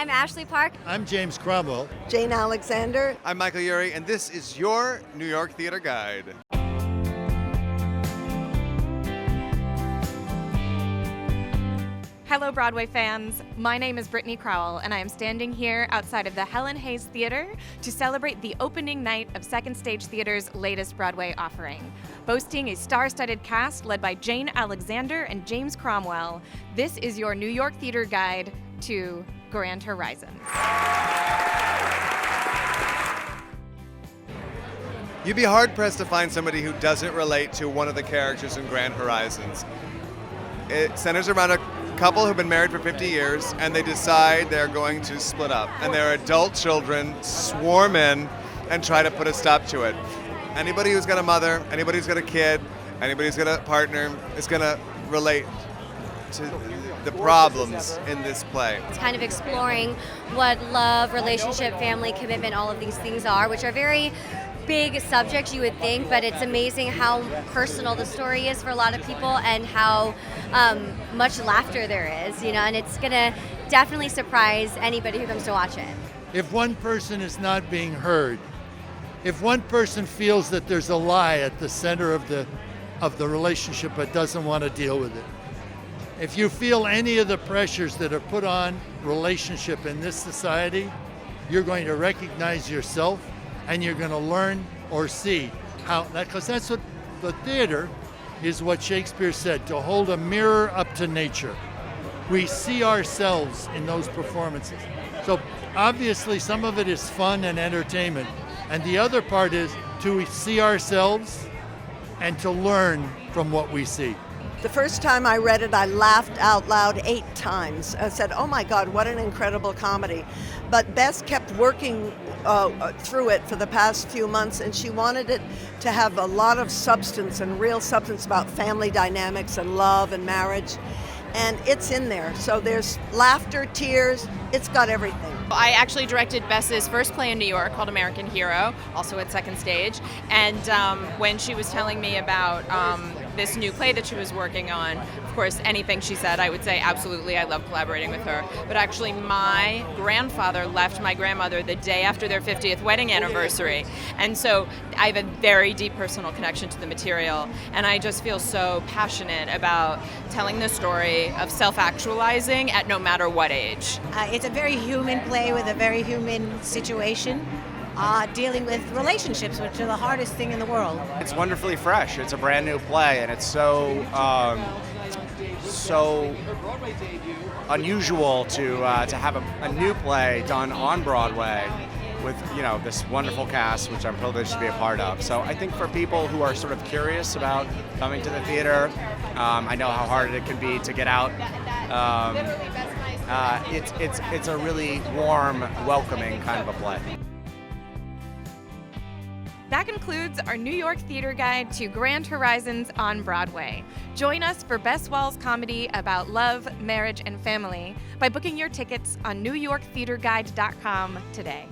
I'm Ashley Park. I'm James Cromwell. Jane Alexander. I'm Michael Urie, and this is your New York Theater Guide. Hello, Broadway fans. My name is Brittany Crowell, and I am standing here outside of the Helen Hayes Theater to celebrate the opening night of Second Stage Theater's latest Broadway offering. Boasting a star-studded cast led by Jane Alexander and James Cromwell, this is your New York Theater Guide to Grand Horizons. You'd be hard-pressed to find somebody who doesn't relate to one of the characters in Grand Horizons. It centers around a couple who've been married for 50 years, and they decide they're going to split up. And their adult children swarm in and try to put a stop to it. Anybody who's got a mother, anybody who's got a kid, anybody who's got a partner is going to relate to the problems in this play. It's kind of exploring what love, relationship, family, commitment, all of these things are, which are very big subjects you would think, but it's amazing how personal the story is for a lot of people and how much laughter there is, and it's gonna definitely surprise anybody who comes to watch it. If one person is not being heard, if one person feels that there's a lie at the center of the relationship but doesn't want to deal with it, if you feel any of the pressures that are put on relationship in this society, you're going to recognize yourself and you're going to learn or see how that, because that's what the theater is, what Shakespeare said, to hold a mirror up to nature. We see ourselves in those performances. So obviously some of it is fun and entertainment, and the other part is to see ourselves and to learn from what we see. The first time I read it, I laughed out loud 8 times. I said, oh my God, what an incredible comedy. But Bess kept working through it for the past few months, and she wanted it to have a lot of substance and real substance about family dynamics and love and marriage. And it's in there. So there's laughter, tears, it's got everything. I actually directed Bess's first play in New York called American Hero, also at Second Stage. And when she was telling me about this new play that she was working on, of course, anything she said, I would say, absolutely, I love collaborating with her. But actually, my grandfather left my grandmother the day after their 50th wedding anniversary. And so I have a very deep personal connection to the material. And I just feel so passionate about telling the story of self-actualizing at no matter what age. It's a very human play with a very human situation, dealing with relationships, which are the hardest thing in the world. It's wonderfully fresh. It's a brand new play, and it's so unusual to have a new play done on Broadway with this wonderful cast, which I'm privileged to be a part of. So I think for people who are sort of curious about coming to the theater, I know how hard it can be to get out. It's a really warm, welcoming kind of a play. That concludes our New York Theater Guide to Grand Horizons on Broadway. Join us for Bess Wall's comedy about love, marriage, and family by booking your tickets on NewYorkTheaterGuide.com today.